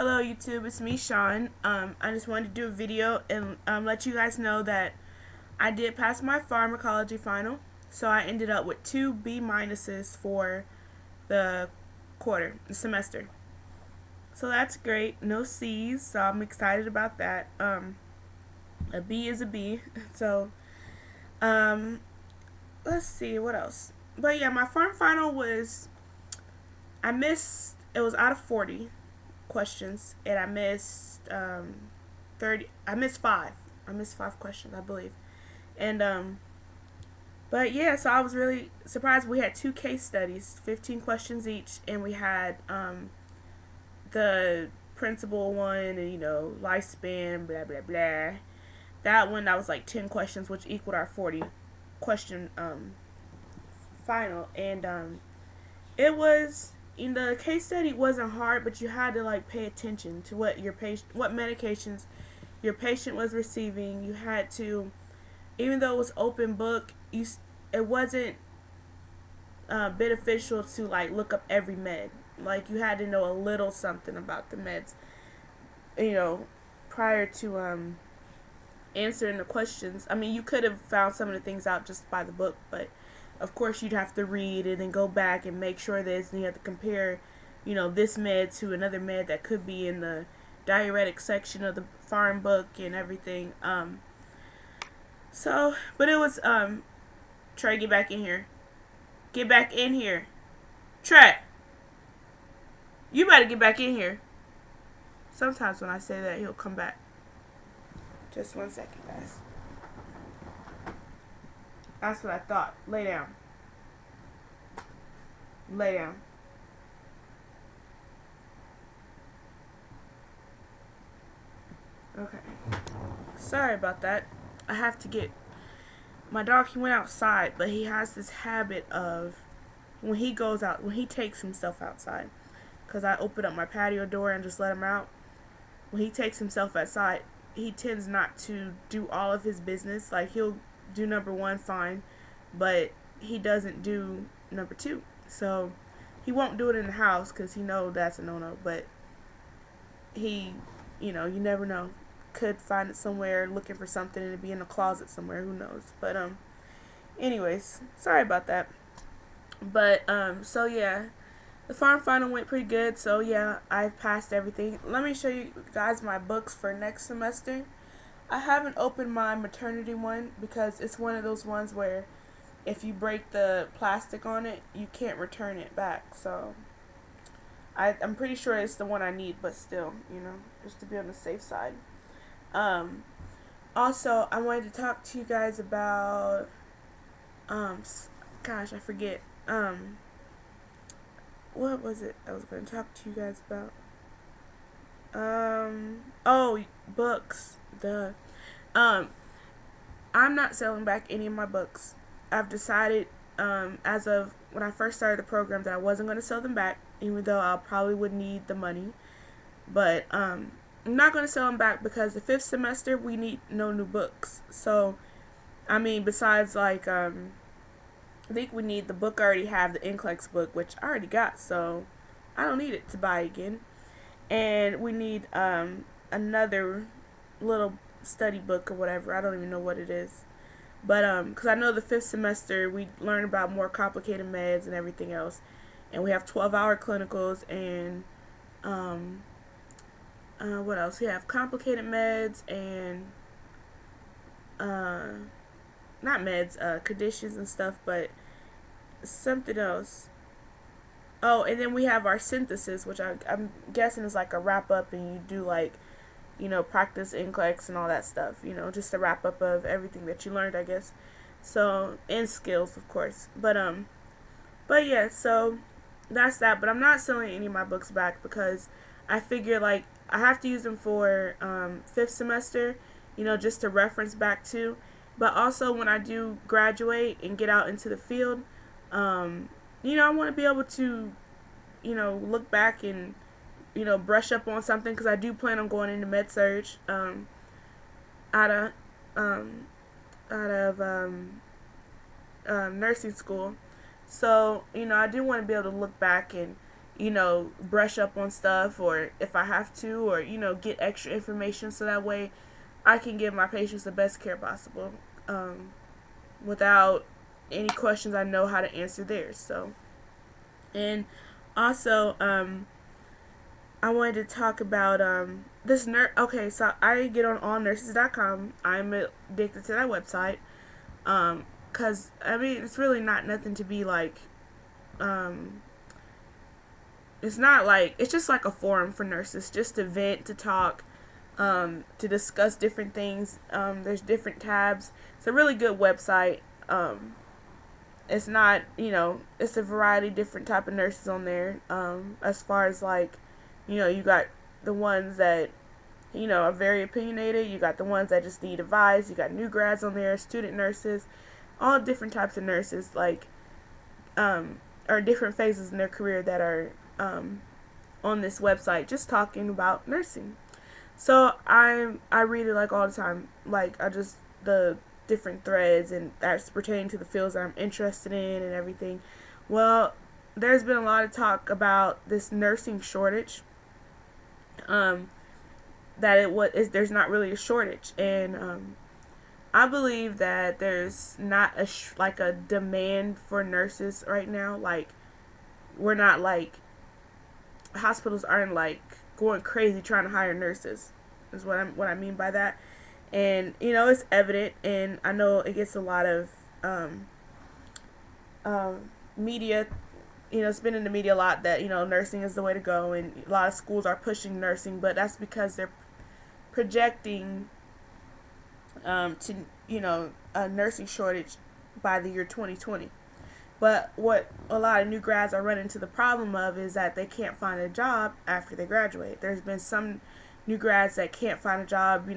Hello YouTube, it's me Sean. I just wanted to do a video and let you guys know that I did pass my pharmacology final. So I ended up with 2 B minuses for the the semester. So that's great. No C's, so I'm excited about that. A B is a B. So um, let's see what else. But yeah, my pharm final was it was out of 40 questions, and I missed 30. I missed five. I missed five questions, I believe. And but yeah, so I was really surprised. We had two case studies, 15 questions each, and we had the principal one, and lifespan, blah blah blah. That one that was like 10 questions, which equaled our 40 question final, and it was in the case study wasn't hard, but you had to like pay attention to what medications your patient was receiving. You had to, even though it was open book, it wasn't beneficial to like look up every med. Like you had to know a little something about the meds, prior to answering the questions. I mean, you could have found some of the things out just by the book, but of course you'd have to read it and go back and make sure this, and you have to compare, this med to another med that could be in the diuretic section of the Pharm book and everything. But it was, Trey, get back in here. Get back in here. Trey, you better get back in here. Sometimes when I say that, he'll come back. Just 1 second, guys. That's what I thought. Lay down. Lay down. Okay. Sorry about that. I have to get my dog. He went outside, but he has this habit of when he takes himself outside, because I open up my patio door and just let him out. When he takes himself outside, he tends not to do all of his business. Like, he'll do number one fine, but he doesn't do number two. So he won't do it in the house because he knows that's a no-no, but he, you never know, could find it somewhere looking for something and it'd be in a closet somewhere, who knows. But anyways, sorry about that. But so yeah, the Pharm final went pretty good. So yeah, I've passed everything. Let me show you guys my books for next semester. I haven't opened my maternity one because it's one of those ones where if you break the plastic on it, you can't return it back. So I'm pretty sure it's the one I need, but still, just to be on the safe side. Also, I wanted to talk to you guys about, gosh, I forget, what was it I was going to talk to you guys about? Oh, books, duh. I'm not selling back any of my books. I've decided, as of when I first started the program, that I wasn't going to sell them back, even though I probably would need the money. But, I'm not going to sell them back because the 5th semester, we need no new books. So, I mean, besides, like, I think we need the book I already have, the NCLEX book, which I already got, so I don't need it to buy again. And we need, another little study book or whatever. I don't even know what it is. But, because I know the 5th semester, we learn about more complicated meds and everything else. And we have 12-hour clinicals and, what else? We have complicated meds and, not meds, conditions and stuff, but something else. Oh, and then we have our synthesis, which I'm guessing is like a wrap up, and you do like, practice NCLEX and all that stuff, just a wrap up of everything that you learned, I guess. So, and skills, of course. But yeah, so that's that. But I'm not selling any of my books back because I figure like I have to use them for 5th semester, just to reference back to. But also when I do graduate and get out into the field, I want to be able to, look back and, brush up on something, because I do plan on going into med-surg out of nursing school. So, I do want to be able to look back and brush up on stuff, or if I have to, or get extra information, so that way I can give my patients the best care possible, without any questions. I know how to answer theirs. So, and also, I wanted to talk about this nurse. Okay, so I get on allnurses.com. I'm addicted to that website. Cause I mean, it's really not nothing to be like. It's not like, it's just like a forum for nurses, just to vent, to talk, to discuss different things. There's different tabs. It's a really good website. It's not, it's a variety of different type of nurses on there. As far as like, you got the ones that, are very opinionated. You got the ones that just need advice. You got new grads on there, student nurses, all different types of nurses, like, or different phases in their career that are on this website, just talking about nursing. So I read it like all the time, like the different threads, and that's pertaining to the fields that I'm interested in and everything. Well, there's been a lot of talk about this nursing shortage. There's not really a shortage, and I believe that there's not like a demand for nurses right now. Like, we're not like, hospitals aren't like going crazy trying to hire nurses, is what I mean by that. And it's evident, and I know it gets a lot of media. It's been in the media a lot that nursing is the way to go, and a lot of schools are pushing nursing, but that's because they're projecting to a nursing shortage by the year 2020. But what a lot of new grads are running into the problem of is that they can't find a job after they graduate. There's been some new grads that can't find a job,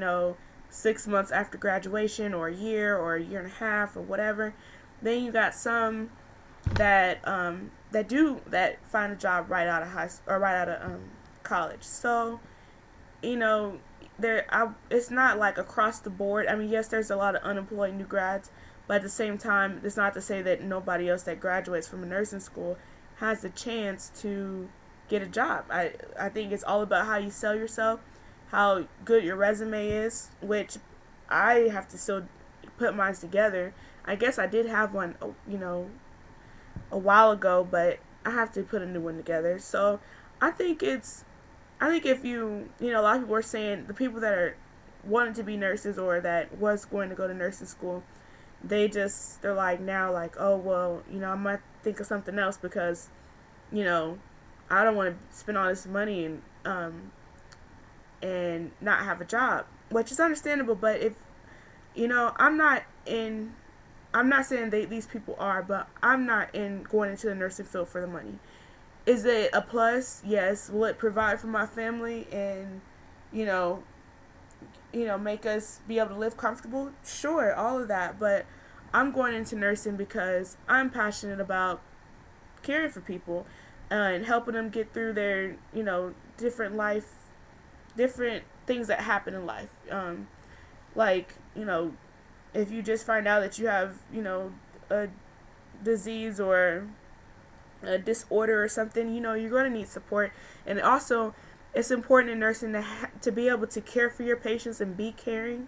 6 months after graduation, or a year and a half, or whatever. Then you got some that that find a job right out of high school, or right out of college. So, it's not like across the board. I mean, yes, there's a lot of unemployed new grads, but at the same time, it's not to say that nobody else that graduates from a nursing school has a chance to get a job. I think it's all about how you sell yourself, how good your resume is, which I have to still put mine together. I guess I did have one, a while ago, but I have to put a new one together. So I think if a lot of people are saying, the people that are wanting to be nurses, or that was going to go to nursing school, they're like now, like, oh, well, I might think of something else, because I don't want to spend all this money and not have a job, which is understandable. But if I'm not saying these people are, but I'm not going into the nursing field for the money. Is it a plus? Yes. Will it provide for my family and make us be able to live comfortable? Sure, all of that. But I'm going into nursing because I'm passionate about caring for people, and helping them get through their, different things that happen in life. Like, if you just find out that you have, a disease or a disorder or something, you're going to need support. And also, it's important in nursing to be able to care for your patients and be caring,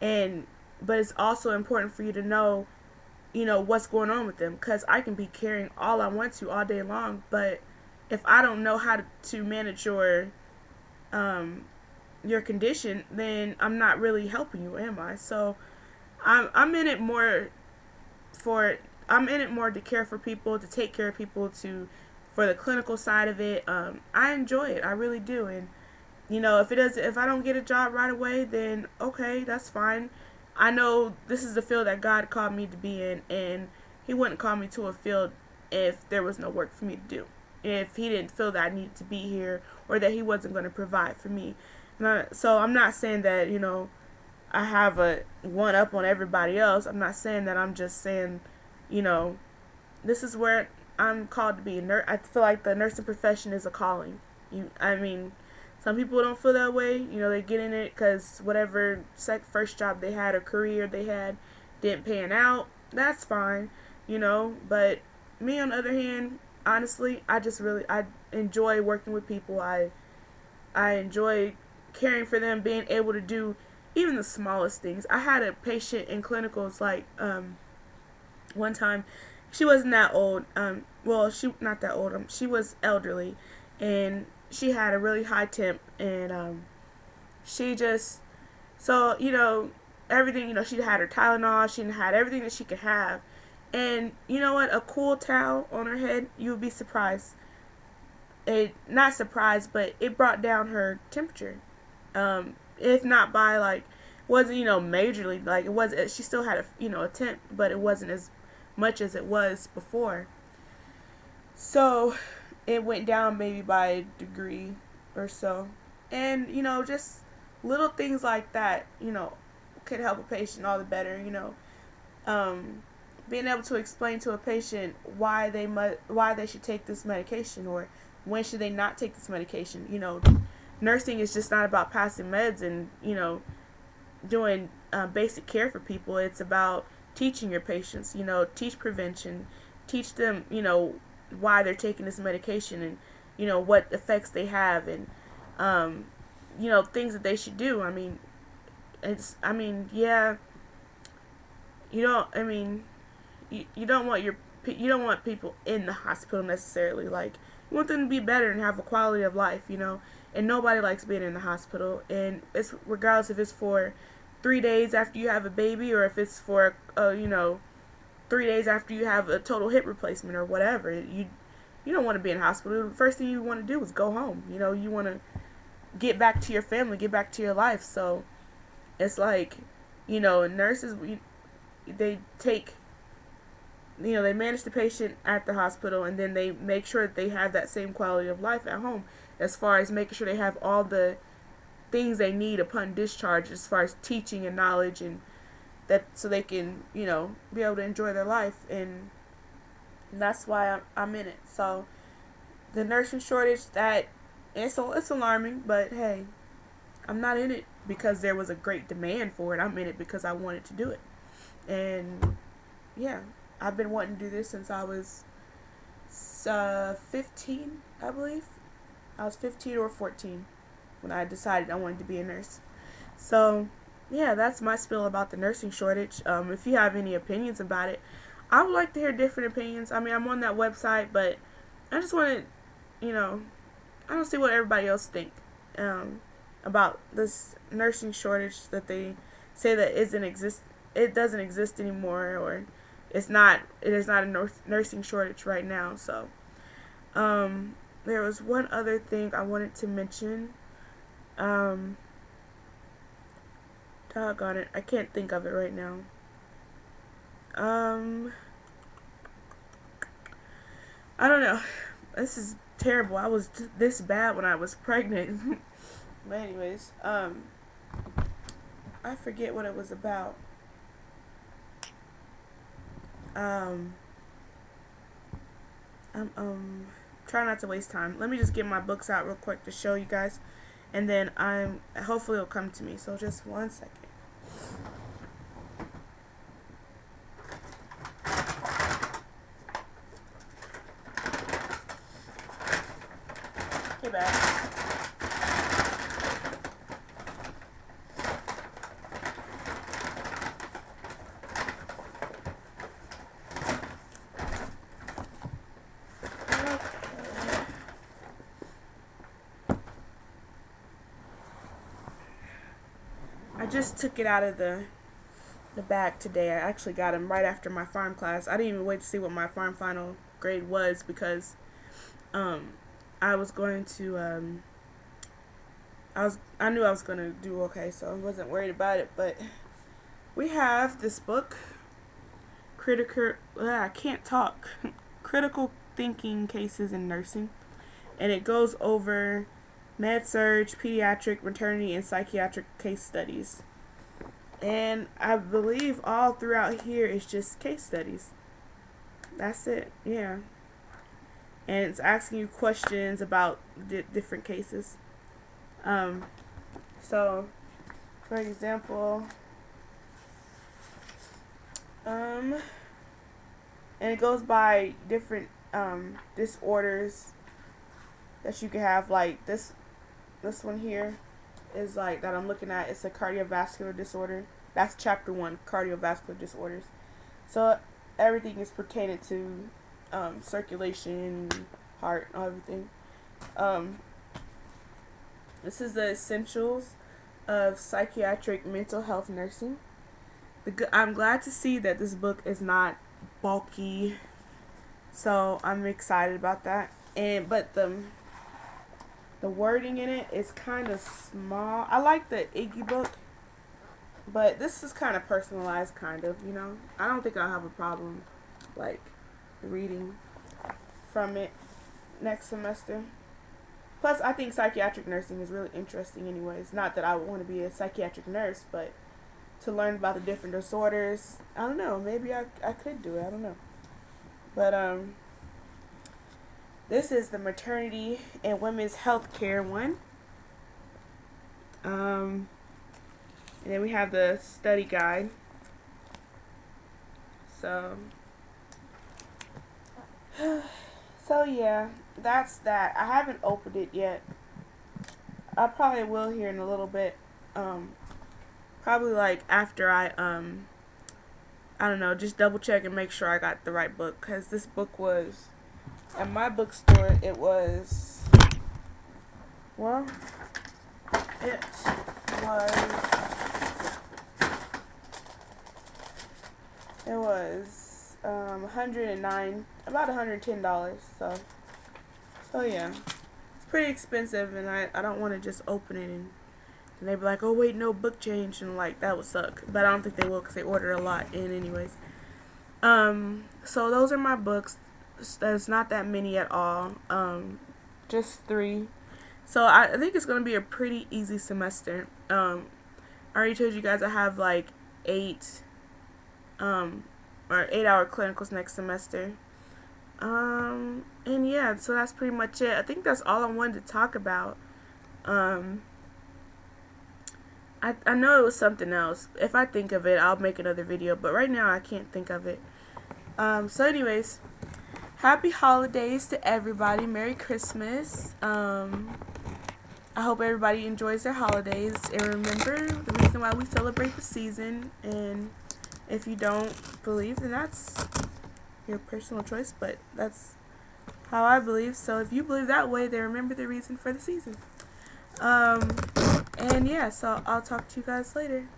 but it's also important for you to know, what's going on with them, because I can be caring all I want to all day long, but if I don't know how to manage your condition, then I'm not really helping you, am I? So I'm in it more to care for people, to take care of people, for the clinical side of it. I enjoy it, I really do. And if I don't get a job right away, then okay, that's fine. I know this is the field that God called me to be in, and He wouldn't call me to a field if there was no work for me to do, if He didn't feel that I needed to be here, or that He wasn't going to provide for me. So I'm not saying that I have a one up on everybody else. I'm not saying that. I'm just saying, this is where I'm called to be a nurse. I feel like the nursing profession is a calling. Some people don't feel that way. They get in it because whatever first job they had or career they had didn't pan out. That's fine, But me, on the other hand, honestly, I enjoy working with people. I enjoy caring for them, being able to do even the smallest things. I had a patient in clinicals like one time. She wasn't that old. Well, she not that old. She was elderly, and she had a really high temp, and she just so everything. She had her Tylenol. She had everything that she could have, and you know what? A cool towel on her head. You would be surprised. It not surprised, but it brought down her temperature. If not by like wasn't majorly, like it was. She still had a temp, but it wasn't as much as it was before. So it went down maybe by a degree or so. And, just little things like that, could help a patient all the better, being able to explain to a patient why they should take this medication, or when should they not take this medication. Nursing is just not about passing meds and, doing basic care for people. It's about teaching your patients, teach prevention, teach them, why they're taking this medication, and, what effects they have, and, things that they should do. Yeah, you don't want you don't want people in the hospital necessarily. Like, you want them to be better and have a quality of life, and nobody likes being in the hospital. And it's regardless if it's for 3 days after you have a baby, or if it's for 3 days after you have a total hip replacement or whatever. You don't want to be in hospital. The first thing you want to do is go home. You want to get back to your family, get back to your life. So it's like, nurses, they take, they manage the patient at the hospital, and then they make sure that they have that same quality of life at home, as far as making sure they have all the things they need upon discharge, as far as teaching and knowledge, and that, so they can, be able to enjoy their life. And that's why I'm in it. So the nursing shortage, that it's alarming, but hey, I'm not in it because there was a great demand for it. I'm in it because I wanted to do it. And yeah, I've been wanting to do this since I was 15, I believe. I was 15 or 14 when I decided I wanted to be a nurse. So yeah, that's my spiel about the nursing shortage. If you have any opinions about it, I would like to hear different opinions. I'm on that website, but I just want to, I don't see what everybody else think about this nursing shortage that they say that it doesn't exist anymore, or it is not a nursing shortage right now. So there was one other thing I wanted to mention. Doggone it, I can't think of it right now. I don't know. This is terrible. I was this bad when I was pregnant. But anyways, I forget what it was about. I'm trying not to waste time. Let me just get my books out real quick to show you guys, and then hopefully it'll come to me. So just 1 second. Okay, back. I just took it out of the bag today. I actually got them right after my Pharm class. I didn't even wait to see what my Pharm final grade was, because I was going to I knew I was going to do okay, so I wasn't worried about it. But we have this book, I can't talk. Critical Thinking Cases in Nursing, and it goes over med-surg, pediatric, maternity, and psychiatric case studies. And I believe all throughout here is just case studies. That's it, yeah. And it's asking you questions about different cases. So, for example, and it goes by different disorders that you can have. Like this one here is like that I'm looking at. It's a cardiovascular disorder. That's chapter 1, cardiovascular disorders. So everything is pertaining to circulation, heart, everything. This is the essentials of psychiatric mental health nursing. I'm glad to see that this book is not bulky, so I'm excited about that. But the wording in it is kind of small. I like the Iggy book, but this is kind of personalized, kind of, you know. I don't think I'll have a problem, like, reading from it next semester. Plus, I think psychiatric nursing is really interesting anyways. Not that I want to be a psychiatric nurse, but to learn about the different disorders. I don't know. Maybe I could do it. I don't know. But, this is the maternity and women's health care one. And then we have the study guide. So yeah, that's that. I haven't opened it yet. I probably will here in a little bit. Probably like after I don't know, just double check and make sure I got the right book, because this book was at my bookstore. It was, well, it was $109, about $110. So yeah, it's pretty expensive, and I don't want to just open it and they be like, oh wait, no, book change, and like that would suck. But I don't think they will, because they ordered a lot in anyways. So those are my books. There's not that many at all. Just 3. So I think it's gonna be a pretty easy semester. I already told you guys I have like 8 or 8-hour clinicals next semester. And yeah, so that's pretty much it. I think that's all I wanted to talk about. I know it was something else. If I think of it, I'll make another video, but right now I can't think of it. So anyways, happy holidays to everybody. Merry Christmas. I hope everybody enjoys their holidays, and remember the reason why we celebrate the season. And if you don't believe, then that's your personal choice, but that's how I believe. So if you believe that way, then remember the reason for the season. And yeah, so I'll talk to you guys later.